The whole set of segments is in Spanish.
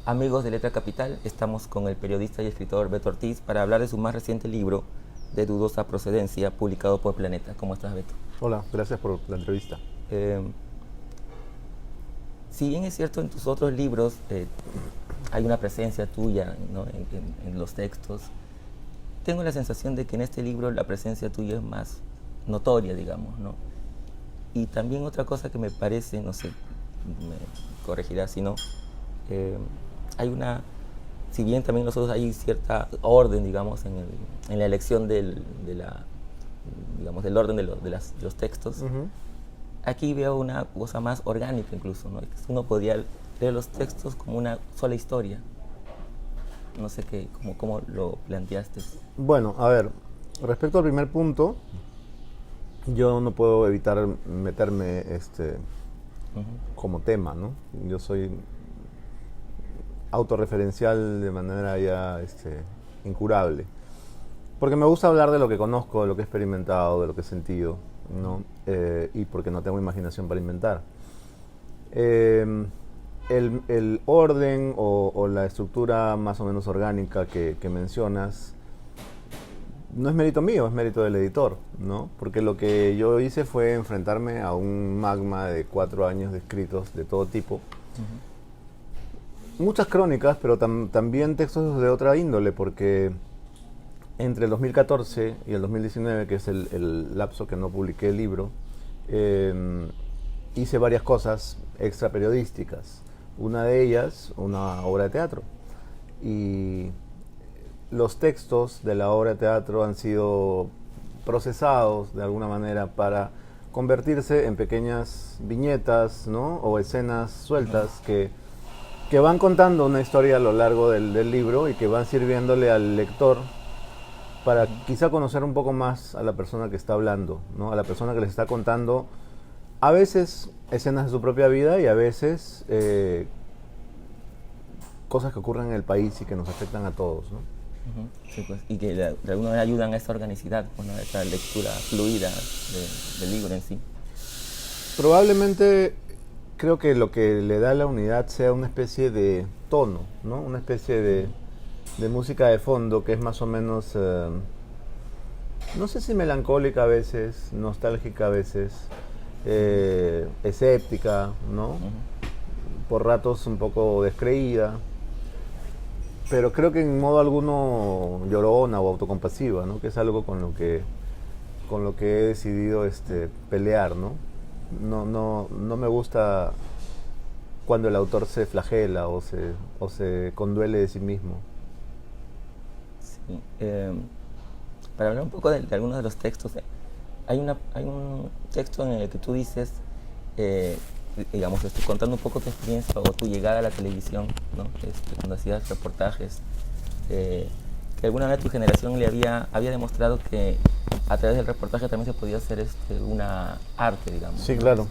Amigos de Letra Capital, estamos con el periodista y escritor Beto Ortiz para hablar de su más reciente libro, De dudosa procedencia, publicado por Planeta. ¿Cómo estás, Beto? Hola, gracias por la entrevista. Eh, si bien es cierto, en tus otros libros hay una presencia tuya, ¿no?, en los textos, tengo la sensación de que en este libro la presencia tuya es más notoria, digamos, ¿no? Y también otra cosa que me parece, no sé, me corregirás si no, eh, hay una, si bien también nosotros hay cierta orden, digamos, en la elección digamos, del orden de los textos, aquí veo una cosa más orgánica incluso, ¿no? Uno podría leer los textos como una sola historia. No sé cómo lo planteaste. Bueno, a ver, respecto al primer punto, yo no puedo evitar meterme como tema, ¿no? Yo soy autorreferencial de manera ya incurable. Porque me gusta hablar de lo que conozco, de lo que he experimentado, de lo que he sentido, ¿no? Y porque no tengo imaginación para inventar. El orden o la estructura más o menos orgánica que mencionas no es mérito mío, es mérito del editor, ¿no? Porque lo que yo hice fue enfrentarme a un magma de 4 años de escritos de todo tipo. Muchas crónicas, pero también textos de otra índole, porque entre el 2014 y el 2019, que es el lapso que no publiqué el libro, hice varias cosas extra periodísticas. Una de ellas, una obra de teatro. Y los textos de la obra de teatro han sido procesados de alguna manera para convertirse en pequeñas viñetas, ¿no? O escenas sueltas que van contando una historia a lo largo del libro y que van sirviéndole al lector para quizá conocer un poco más a la persona que está hablando, ¿no? A la persona que les está contando a veces escenas de su propia vida y a veces cosas que ocurren en el país y que nos afectan a todos, ¿no? Sí, pues, y que de alguna manera ayudan a esa organicidad, ¿no?, a esa lectura fluida del libro en sí. Probablemente creo que lo que le da la unidad sea una especie de tono, ¿no? Una especie de música de fondo que es más o menos, no sé si melancólica a veces, nostálgica a veces, escéptica, ¿no? Por ratos un poco descreída, pero creo que en modo alguno llorona o autocompasiva, ¿no? Que es algo con lo que he decidido pelear, ¿no? No me gusta cuando el autor se flagela o se conduele de sí mismo. Sí, para hablar un poco de algunos de los textos, hay un texto en el que tú dices, digamos, contando un poco tu experiencia o tu llegada a la televisión, ¿no? Cuando hacías reportajes, que alguna vez tu generación le había demostrado que a través del reportaje también se podía hacer una arte, digamos. Sí, ¿no? claro.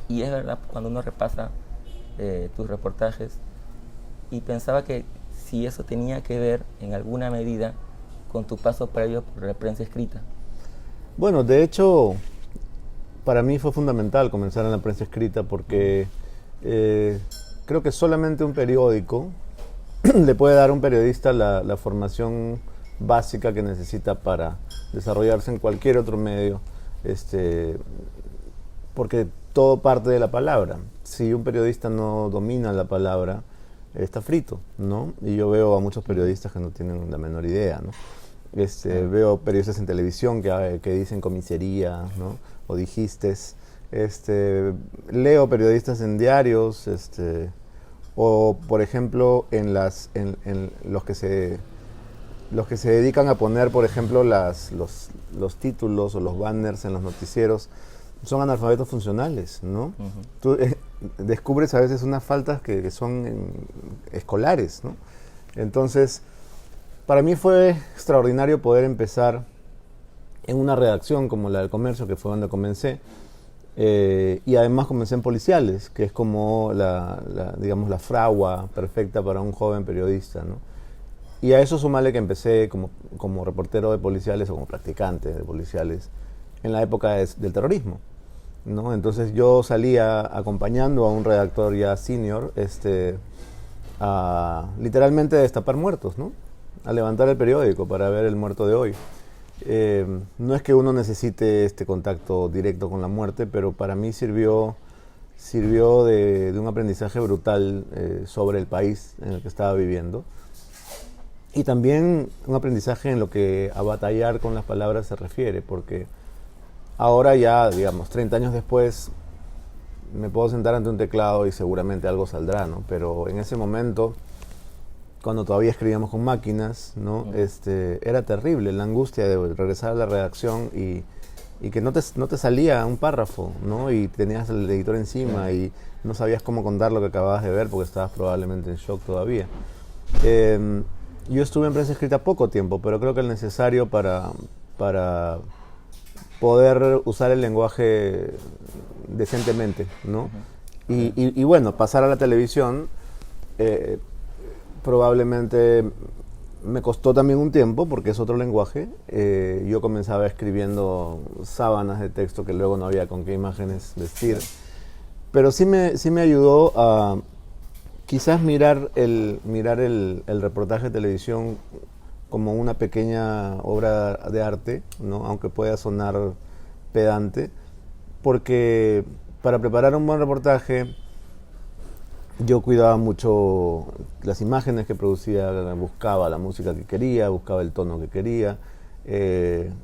Y es verdad, cuando uno repasa tus reportajes, y pensaba que si eso tenía que ver en alguna medida con tu paso previo por la prensa escrita. Bueno, de hecho, para mí fue fundamental comenzar en la prensa escrita porque creo que solamente un periódico le puede dar a un periodista la formación básica que necesita para desarrollarse en cualquier otro medio, porque todo parte de la palabra. Si un periodista no domina la palabra, está frito, ¿no? Y yo veo a muchos periodistas que no tienen la menor idea, ¿no? Veo periodistas en televisión que dicen comisaría, ¿no? O dijistes. Leo periodistas en diarios, o por ejemplo en los que se dedican a poner, por ejemplo, los títulos o los banners en los noticieros, son analfabetos funcionales, ¿no? Tú descubres a veces unas faltas que son escolares, ¿no? Entonces, para mí fue extraordinario poder empezar en una redacción como la del Comercio, que fue donde comencé, y además comencé en Policiales, que es como digamos, la fragua perfecta para un joven periodista, ¿no? Y a eso sumarle que empecé como reportero de Policiales o como practicante de Policiales en la época del terrorismo, ¿no? Entonces yo salía acompañando a un redactor ya senior, a literalmente destapar muertos, ¿no? A levantar el periódico para ver el muerto de hoy. No es que uno necesite este contacto directo con la muerte, pero para mí sirvió de un aprendizaje brutal sobre el país en el que estaba viviendo. Y también un aprendizaje en lo que a batallar con las palabras se refiere, porque ahora ya, digamos, 30 años después, me puedo sentar ante un teclado y seguramente algo saldrá, ¿no? Pero en ese momento, cuando todavía escribíamos con máquinas, ¿no? Era terrible la angustia de regresar a la redacción y que no te salía un párrafo, ¿no? Y tenías el editor encima y no sabías cómo contar lo que acababas de ver porque estabas probablemente en shock todavía. Yo estuve en prensa escrita poco tiempo, pero creo que el necesario para poder usar el lenguaje decentemente, ¿no? Y bueno, pasar a la televisión probablemente me costó también un tiempo porque es otro lenguaje. Yo comenzaba escribiendo sábanas de texto que luego no había con qué imágenes vestir. Pero sí me ayudó a quizás mirar el reportaje de televisión como una pequeña obra de arte, ¿no? Aunque pueda sonar pedante, porque para preparar un buen reportaje yo cuidaba mucho las imágenes que producía, buscaba la música que quería, buscaba el tono que quería,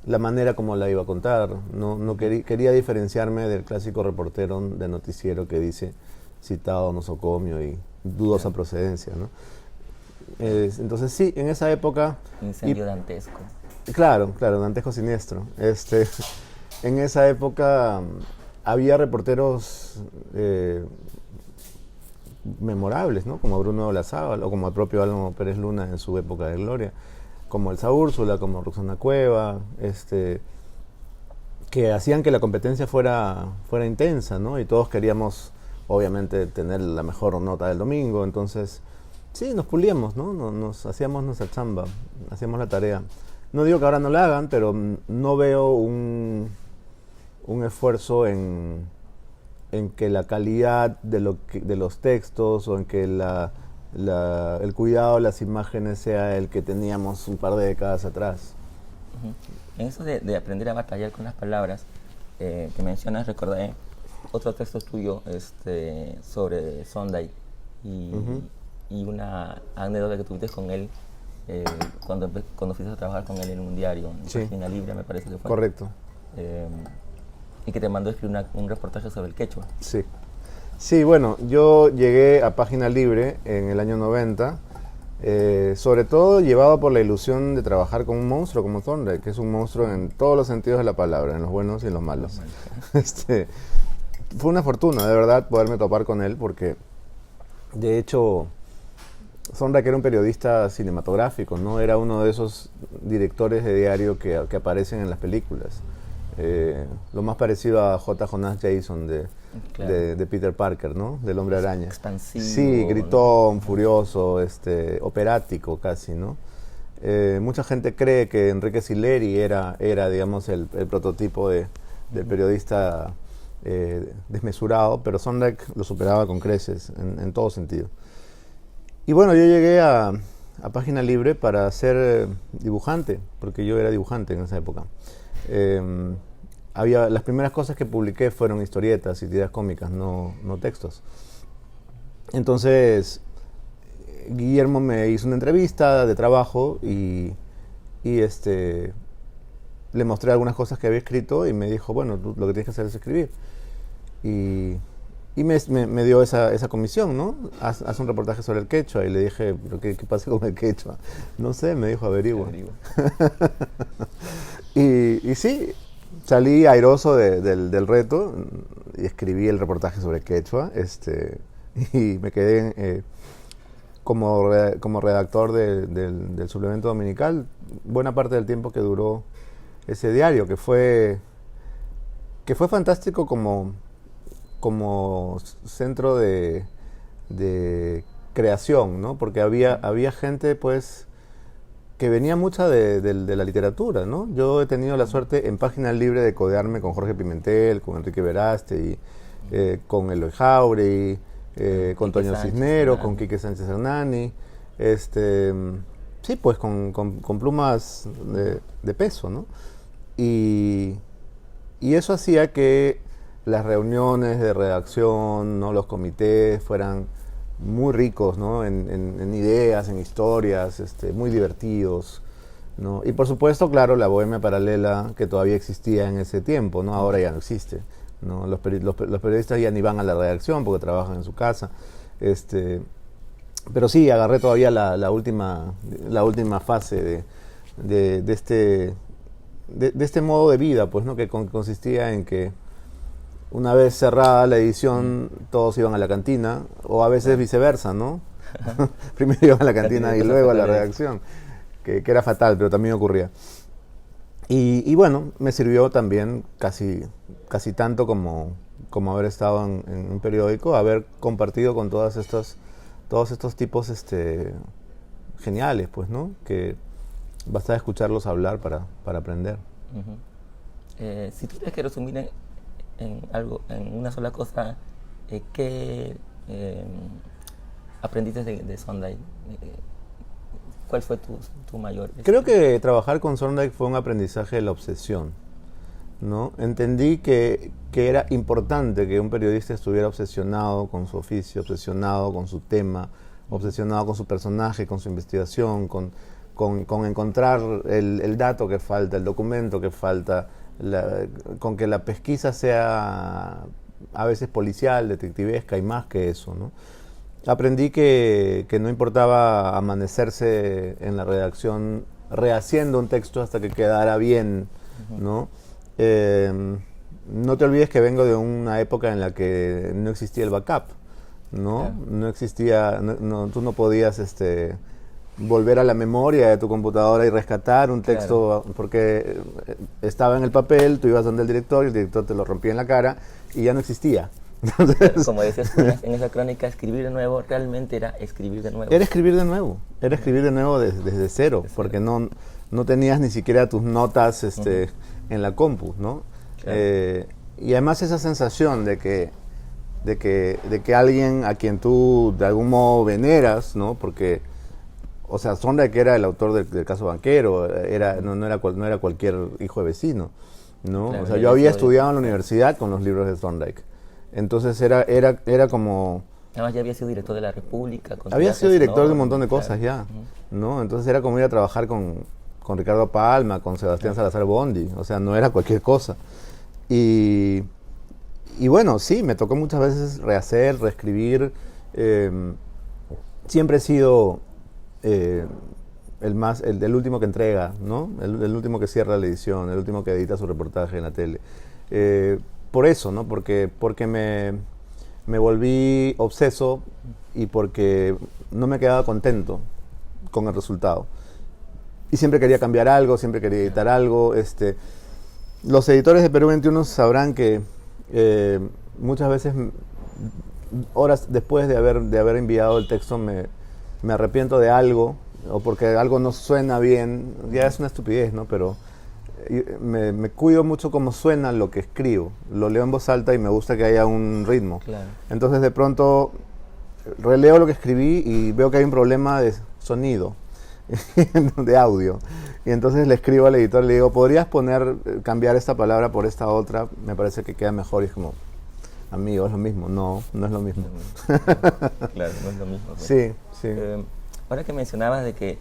la manera como la iba a contar. No quería diferenciarme del clásico reportero de noticiero que dice citado nosocomio y dudosa procedencia, ¿no? Entonces sí, en esa época... Incendio dantesco. Claro, dantesco siniestro. En esa época había reporteros memorables, ¿no? Como Bruno Olazábal o como el propio Álvaro Pérez Luna en su época de gloria, como Elsa Úrsula, como Roxana Cueva, que hacían que la competencia fuera intensa, ¿no? Y todos queríamos, obviamente, tener la mejor nota del domingo. Entonces, sí, nos pulíamos, ¿no? Nos hacíamos nuestra chamba, hacíamos la tarea. No digo que ahora no la hagan, pero no veo un esfuerzo en que la calidad de los textos o en que el cuidado de las imágenes sea el que teníamos un par de décadas atrás. En eso de aprender a batallar con las palabras que mencionas, recordé otro texto tuyo sobre Sonday y una anécdota que tuviste con él cuando fuiste a trabajar con él en un diario, en Página Libre, me parece que fue. Correcto. Y que te mandó a escribir un reportaje sobre el quechua. Sí, bueno, yo llegué a Página Libre en el año 90, sobre todo llevado por la ilusión de trabajar con un monstruo como Sonday, que es un monstruo en todos los sentidos de la palabra, en los buenos y en los malos. Fue una fortuna, de verdad, poderme topar con él, porque de hecho Sonday, que era un periodista cinematográfico, no era uno de esos directores de diario que aparecen en las películas. Lo más parecido a J. Jonás Jameson de Peter Parker, ¿no? Del Hombre Araña. Expansivo. Sí, gritón, furioso, operático casi, ¿no? Mucha gente cree que Enrique Sileri era digamos, el prototipo del periodista desmesurado, pero Sonday lo superaba con creces en todo sentido. Y bueno, yo llegué a Página Libre para ser dibujante, porque yo era dibujante en esa época. Las primeras cosas que publiqué fueron historietas y tiras cómicas, no textos. Entonces Guillermo me hizo una entrevista de trabajo y le mostré algunas cosas que había escrito y me dijo, bueno, tú lo que tienes que hacer es escribir. Y me dio esa comisión, ¿no? Haz un reportaje sobre el quechua. Y le dije, ¿pero qué pasa con el quechua? No sé, me dijo, averigua. Y sí, salí airoso del reto y escribí el reportaje sobre quechua, y me quedé como redactor del suplemento dominical buena parte del tiempo que duró ese diario, que fue fantástico como centro de creación, ¿no? Porque había gente, pues, que venía mucha de la literatura, ¿no? Yo he tenido la suerte en Página Libre de codearme con Jorge Pimentel, con Enrique Veraste, con Eloy Jauregui, con Quique Toño Sánchez Cisneros, Hernani. con Quique Sánchez Hernani, sí, pues con plumas de peso, ¿no? Y, y eso hacía que las reuniones de redacción, ¿no? Los comités fueran muy ricos, ¿no? En ideas, en historias, muy divertidos, ¿no? Y por supuesto, claro, la bohemia paralela que todavía existía en ese tiempo, ¿no? Ahora ya no existe, ¿no? Los periodistas ya ni van a la redacción porque trabajan en su casa. Pero sí, agarré todavía la última fase de este modo de vida, pues, ¿no? Que consistía en que una vez cerrada la edición, todos iban a la cantina, o a veces viceversa, ¿no? Primero iban a la cantina y luego a la redacción, que era fatal, pero también ocurría. Y bueno, me sirvió también casi tanto como haber estado en un periódico, haber compartido con todos estos tipos geniales, pues, ¿no? Que basta escucharlos hablar para aprender. Si tuvieras que resumir en algo, en una sola cosa, ¿qué aprendiste de Sondheim? ¿Cuál fue tu mayor? Creo que trabajar con Sondheim fue un aprendizaje de la obsesión, ¿no? Entendí que era importante que un periodista estuviera obsesionado con su oficio, obsesionado con su tema, obsesionado con su personaje, con su investigación, con encontrar el dato que falta, el documento que falta, con que la pesquisa sea a veces policial, detectivesca y más que eso, ¿no? Aprendí que no importaba amanecerse en la redacción rehaciendo un texto hasta que quedara bien, ¿no? No te olvides que vengo de una época en la que no existía el backup, ¿no? Claro. No existía, tú no podías volver a la memoria de tu computadora y rescatar un texto, claro, porque estaba en el papel, tú ibas donde el director te lo rompía en la cara y ya no existía. Entonces, como decías en esa crónica, escribir de nuevo realmente era escribir de nuevo. Era escribir de nuevo, desde cero, porque no tenías ni siquiera tus notas en la compu, ¿no? Claro. Y además esa sensación de que alguien a quien tú de algún modo veneras, ¿no? Porque, o sea, Sondheim, que era el autor del caso Banquero, no era cualquier hijo de vecino, ¿no? Claro, o sea, yo había estudiado en la universidad con los libros de Sondheim. Entonces era como... Además ya había sido director de la República. Había sido director de un montón de cosas ya, ¿no? Entonces era como ir a trabajar con Ricardo Palma, con Sebastián Salazar Bondi, o sea, no era cualquier cosa. Y bueno, sí, me tocó muchas veces rehacer, reescribir. Siempre he sido el último que entrega, ¿no? El último que cierra la edición, el último que edita su reportaje en la tele. Por eso, ¿no? Porque me volví obseso y porque no me quedaba contento con el resultado. Y siempre quería cambiar algo, siempre quería editar algo. Los editores de Perú 21 sabrán que muchas veces, horas después de haber enviado el texto, me arrepiento de algo, o porque algo no suena bien. Ya es una estupidez, ¿no? Pero me cuido mucho cómo suena lo que escribo. Lo leo en voz alta y me gusta que haya un ritmo. Claro. Entonces de pronto releo lo que escribí y veo que hay un problema de sonido, de audio. Y entonces le escribo al editor, le digo, ¿podrías cambiar esta palabra por esta otra? Me parece que queda mejor. Y es como, amigo, es lo mismo. No es lo mismo. Claro, no es lo mismo. Pues. Sí. Ahora que mencionabas de que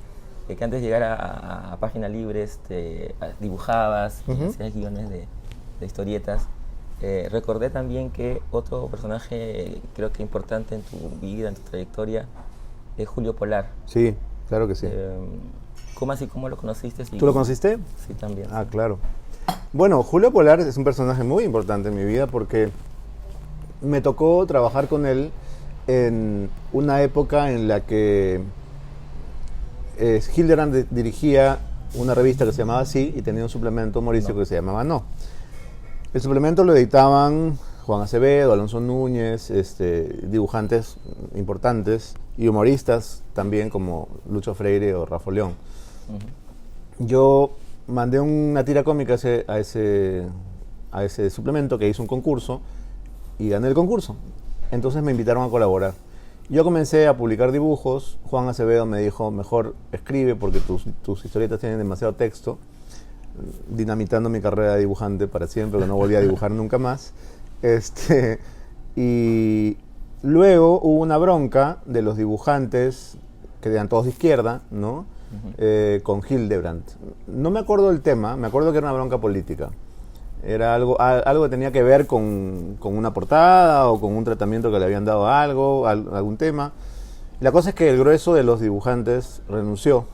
antes de llegar a Página Libre dibujabas y hacías guiones de historietas, recordé también que otro personaje creo que importante en tu vida, en tu trayectoria, es Julio Polar. Sí, claro que sí. ¿Cómo así? ¿Cómo lo conociste? ¿Tú lo conociste? Sí, también. Ah, claro. Bueno, Julio Polar es un personaje muy importante en mi vida porque me tocó trabajar con él una época en la que Hildebrand dirigía una revista que se llamaba Así y tenía un suplemento humorístico que se llamaba No. El suplemento lo editaban Juan Acevedo, Alonso Núñez, dibujantes importantes y humoristas también como Lucho Freire o Rafa León. Yo mandé una tira cómica a ese suplemento que hizo un concurso y gané el concurso. entonces me invitaron a colaborar. Yo comencé a publicar dibujos, Juan Acevedo me dijo, mejor escribe porque tus historietas tienen demasiado texto, dinamitando mi carrera de dibujante para siempre, que no volví a dibujar nunca más. Y luego hubo una bronca de los dibujantes, que eran todos de izquierda, ¿no? Con Hildebrandt. No me acuerdo del tema, me acuerdo que era una bronca política. Era algo que tenía que ver con una portada o con un tratamiento que le habían dado a algún tema. La cosa es que el grueso de los dibujantes renunció,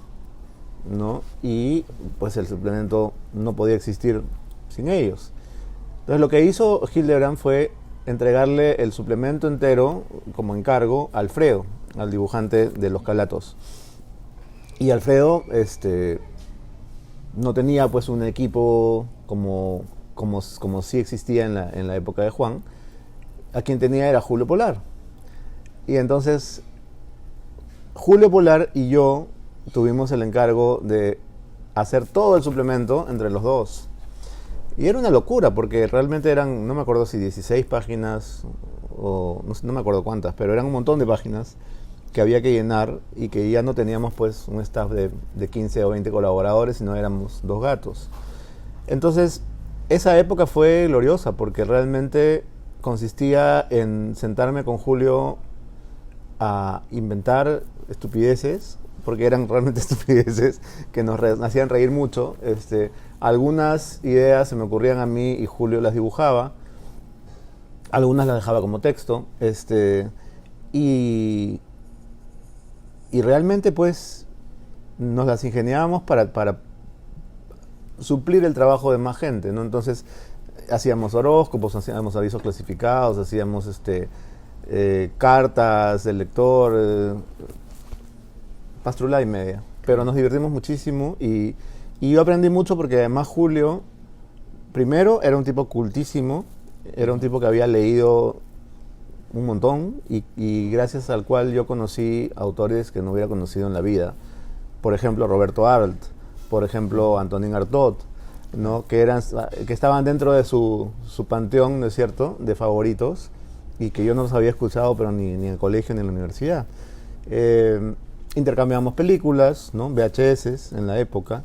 ¿no? Y pues el suplemento no podía existir sin ellos. Entonces lo que hizo Hildebrandt fue entregarle el suplemento entero como encargo a Alfredo, al dibujante de Los Calatos. Y Alfredo no tenía pues un equipo como sí existía en la época de Juan. A quien tenía era Julio Polar. Y entonces Julio Polar y yo tuvimos el encargo de hacer todo el suplemento entre los dos. Y era una locura, porque realmente eran, no me acuerdo si 16 páginas, o no me acuerdo cuántas, pero eran un montón de páginas que había que llenar y que ya no teníamos pues un staff de 15 o 20 colaboradores, sino éramos 2 gatos. Entonces, esa época fue gloriosa, porque realmente consistía en sentarme con Julio a inventar estupideces, porque eran realmente estupideces que nos hacían reír mucho. Algunas ideas se me ocurrían a mí y Julio las dibujaba, algunas las dejaba como texto, y realmente pues nos las ingeniábamos para suplir el trabajo de más gente, ¿no? Entonces hacíamos horóscopos, hacíamos avisos clasificados, hacíamos cartas del lector, pastrula y media. Pero nos divertimos muchísimo y yo aprendí mucho porque además Julio, primero, era un tipo cultísimo, era un tipo que había leído un montón y gracias al cual yo conocí autores que no hubiera conocido en la vida. Por ejemplo, Roberto Arlt, por ejemplo, Antonin Artaud, ¿no? que estaban dentro de su panteón, ¿no es cierto?, de favoritos y que yo no los había escuchado, pero ni en el colegio ni en la universidad. Intercambiamos películas, ¿no?, VHS en la época,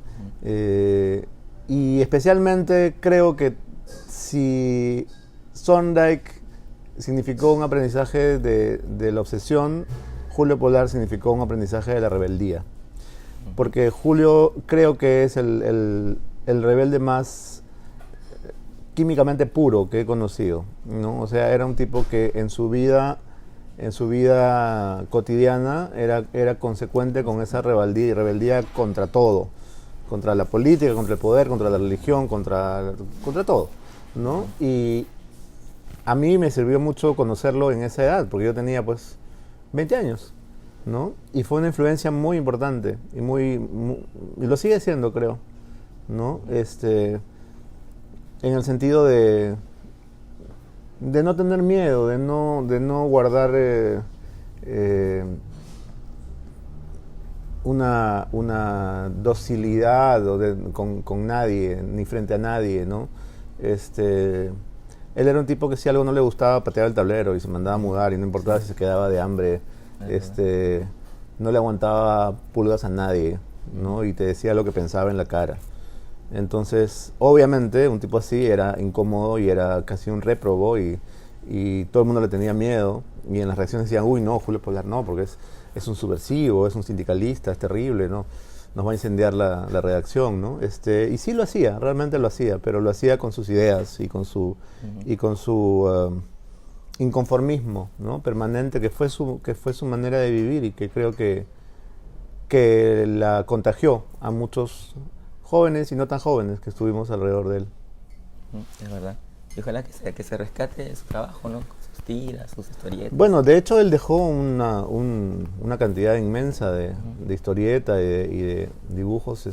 y especialmente creo que si Thorndike significó un aprendizaje de la obsesión, Julio Polar significó un aprendizaje de la rebeldía. Porque Julio creo que es el rebelde más químicamente puro que he conocido, ¿no? O sea, era un tipo que en su vida cotidiana era consecuente con esa rebeldía contra todo, contra la política, contra el poder, contra la religión, contra todo, ¿no? Y a mí me sirvió mucho conocerlo en esa edad, porque yo tenía pues 20 años, ¿no? Y fue una influencia muy importante y lo sigue siendo, creo, ¿no? En el sentido de no tener miedo, de no guardar una docilidad con nadie, ni frente a nadie, ¿no? Él era un tipo que si algo no le gustaba pateaba el tablero y se mandaba a mudar y no importaba si se quedaba de hambre, no le aguantaba pulgas a nadie, ¿no? Y te decía lo que pensaba en la cara. Entonces, obviamente, un tipo así era incómodo y era casi un réprobo y todo el mundo le tenía miedo y en las reacciones decían, uy, no, Julio Polar no, porque es un subversivo, es un sindicalista, es terrible, ¿no? Nos va a incendiar la redacción, ¿no? Y sí lo hacía, realmente lo hacía, pero lo hacía con sus ideas y con su inconformismo, ¿no?, permanente, que fue su manera de vivir y que creo que la contagió a muchos jóvenes y no tan jóvenes que estuvimos alrededor de él. Es verdad. Y ojalá que se rescate su trabajo, ¿no?, con sus tiras, sus historietas. Bueno, de hecho él dejó una cantidad inmensa de historietas y de dibujos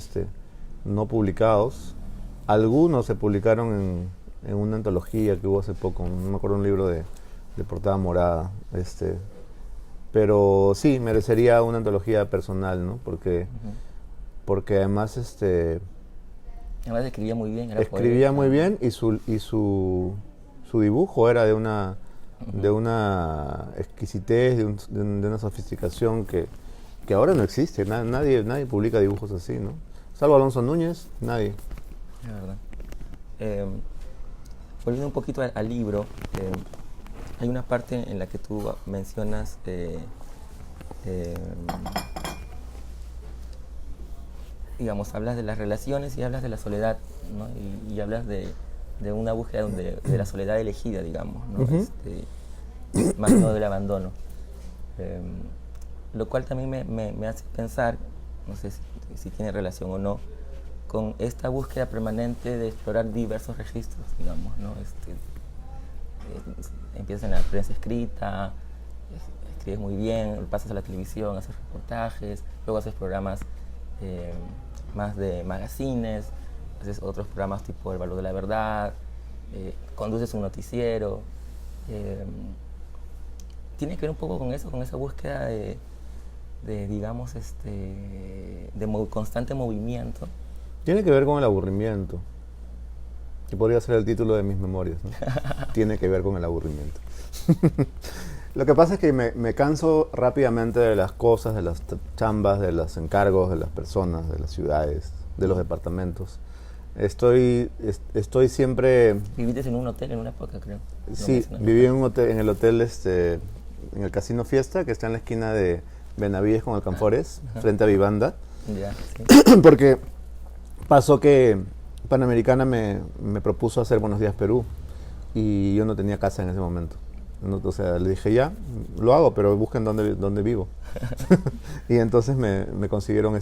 no publicados. Algunos se publicaron en una antología que hubo hace poco, no me acuerdo, un libro de portada morada. Pero sí, merecería una antología personal, ¿no? Porque además Además escribía muy bien. Escribía muy bien y su dibujo era de una de una exquisitez, de una sofisticación que ahora no existe. Nadie publica dibujos así, ¿no? Salvo Alonso Núñez, nadie. La verdad. Volviendo un poquito al libro, hay una parte en la que tú mencionas digamos, hablas de las relaciones y hablas de la soledad, ¿no? Y hablas de una búsqueda de la soledad elegida, digamos, ¿no? Más no del abandono. Lo cual también me hace pensar, no sé si tiene relación o no, con esta búsqueda permanente de explorar diversos registros, digamos, ¿no? Empiezas en la prensa escrita, escribes muy bien, pasas a la televisión, haces reportajes, luego haces programas más de magazines, haces otros programas tipo El Valor de la Verdad, conduces un noticiero. Tiene que ver un poco con eso, con esa búsqueda de digamos, constante movimiento. Tiene que ver con el aburrimiento, que podría ser el título de mis memorias, ¿no? Tiene que ver con el aburrimiento. Lo que pasa es que me canso rápidamente de las cosas, de las chambas, de los encargos, de las personas, de las ciudades, de los departamentos. Estoy siempre... ¿Viviste en un hotel en una época, creo? Sí, viví en un hotel, en el hotel, en el Casino Fiesta, que está en la esquina de Benavides con Alcanfores, frente a Vivanda. Ya, sí. Porque pasó que Panamericana me propuso hacer Buenos Días Perú y yo no tenía casa en ese momento. No, o sea, le dije, ya, lo hago, pero busquen dónde vivo. Y entonces me consiguieron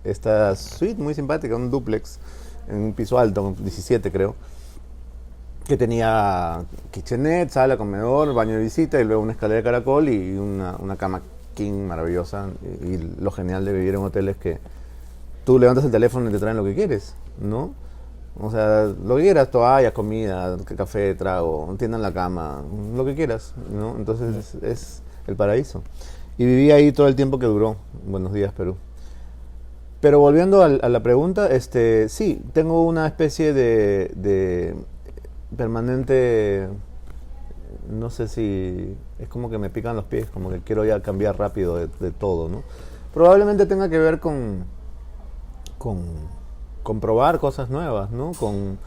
esta suite muy simpática, un dúplex, en un piso alto, 17 creo, que tenía kitchenette, sala, comedor, baño de visita y luego una escalera de caracol y una cama king maravillosa. Y lo genial de vivir en hoteles es que tú levantas el teléfono y te traen lo que quieres, ¿no? O sea, lo que quieras, toalla, comida, café, trago, tiendan la cama, lo que quieras, ¿no? Entonces es el paraíso. Y viví ahí todo el tiempo que duró Buenos Días Perú. Pero volviendo a la pregunta, sí, tengo una especie de permanente, no sé si, es como que me pican los pies, como que quiero ya cambiar rápido de todo, ¿no? Probablemente tenga que ver con probar cosas nuevas, ¿no? Con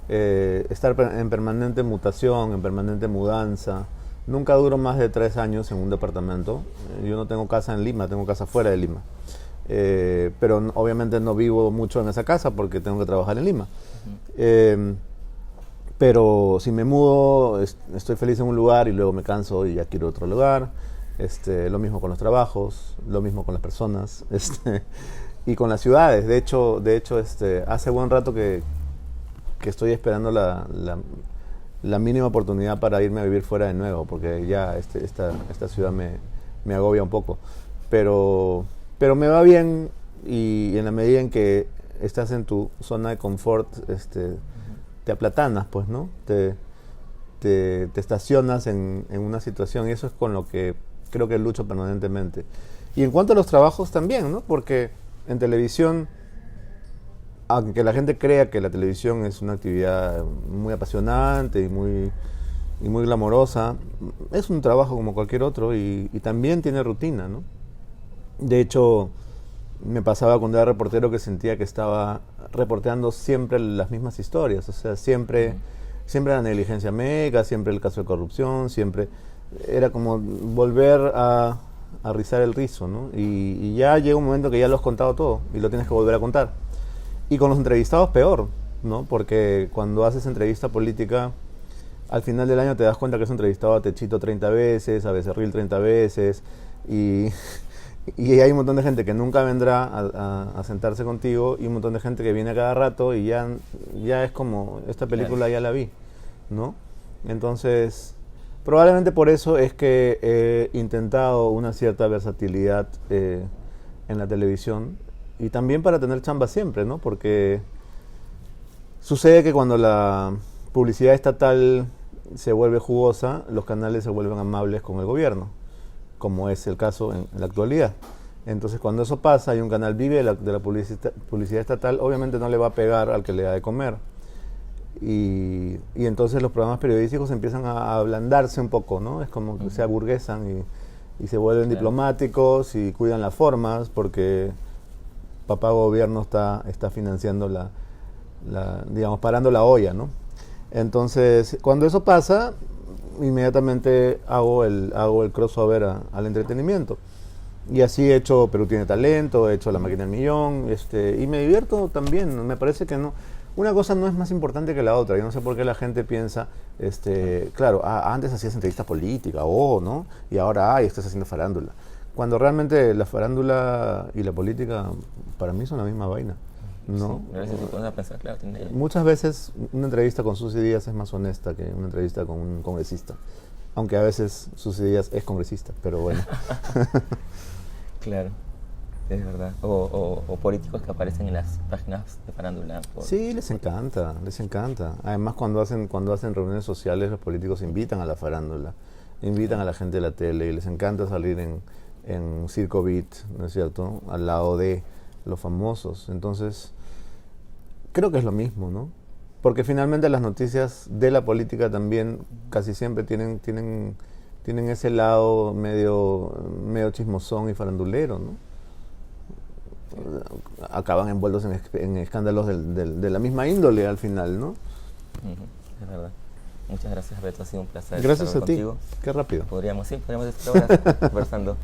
estar en permanente mutación, en permanente mudanza. Nunca duro más de 3 años en un departamento. Yo no tengo casa en Lima, tengo casa fuera de Lima. Pero obviamente no vivo mucho en esa casa porque tengo que trabajar en Lima. Pero si me mudo, estoy feliz en un lugar y luego me canso y ya quiero otro lugar. Lo mismo con los trabajos, lo mismo con las personas. Y con las ciudades. De hecho, hace buen rato que estoy esperando la mínima oportunidad para irme a vivir fuera de nuevo, porque ya esta ciudad me agobia un poco. Pero me va bien y en la medida en que estás en tu zona de confort, te aplatanas, pues, ¿no? Te estacionas en una situación y eso es con lo que creo que lucho permanentemente. Y en cuanto a los trabajos también, ¿no? Porque en televisión, aunque la gente crea que la televisión es una actividad muy apasionante y muy glamorosa, es un trabajo como cualquier otro y también tiene rutina, ¿no? De hecho, me pasaba cuando era reportero que sentía que estaba reporteando siempre las mismas historias, o sea, siempre la negligencia médica, siempre el caso de corrupción, siempre era como volver a rizar el rizo, ¿no? Y ya llega un momento que ya lo has contado todo y lo tienes que volver a contar. Y con los entrevistados peor, ¿no? Porque cuando haces entrevista política, al final del año te das cuenta que has entrevistado a Techito 30 veces, a Becerril 30 veces, y hay un montón de gente que nunca vendrá a sentarse contigo y un montón de gente que viene a cada rato y ya es como, esta película ya la vi, ¿no? Entonces, probablemente por eso es que he intentado una cierta versatilidad en la televisión y también para tener chamba siempre, ¿no? Porque sucede que cuando la publicidad estatal se vuelve jugosa, los canales se vuelven amables con el gobierno, como es el caso en la actualidad. Entonces, cuando eso pasa y un canal vive de la publicidad estatal, obviamente no le va a pegar al que le da de comer. y entonces los programas periodísticos empiezan a ablandarse un poco, ¿no? Es como que se aburguesan y se vuelven diplomáticos y cuidan las formas porque papá gobierno está financiando digamos, parando la olla, ¿no? Entonces, cuando eso pasa, inmediatamente hago el crossover al entretenimiento. Y así he hecho Perú tiene talento, he hecho La máquina del millón, y me divierto también. Me parece que no, una cosa no es más importante que la otra. Yo no sé por qué la gente piensa, claro, antes hacías entrevistas políticas, ¿no? Y ahora, estás haciendo farándula. Cuando realmente la farándula y la política, para mí son la misma vaina, ¿no? Sí, a veces se pone a pensar, claro, tiene... Muchas veces una entrevista con Susy Díaz es más honesta que una entrevista con un congresista. Aunque a veces Susy Díaz es congresista, pero bueno. Claro, es verdad. O políticos que aparecen en las páginas de farándula. Sí, les encanta, les encanta. Además, cuando hacen reuniones sociales, los políticos invitan a la farándula, invitan a la gente de la tele y les encanta salir en Circo Beat, ¿no es cierto?, al lado de los famosos. Entonces, creo que es lo mismo, ¿no? Porque finalmente las noticias de la política también casi siempre tienen ese lado medio chismosón y farandulero, ¿no? Acaban envueltos en escándalos de la misma índole al final, ¿no? Es verdad. Muchas gracias, Beto. Ha sido un placer Gracias estar a ti. contigo. Qué rápido. Podríamos estar horas conversando.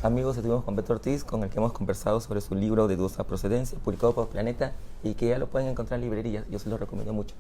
Amigos, estuvimos con Beto Ortiz, con el que hemos conversado sobre su libro de dudosa procedencia, publicado por Planeta, y que ya lo pueden encontrar en librerías. Yo se lo recomiendo mucho.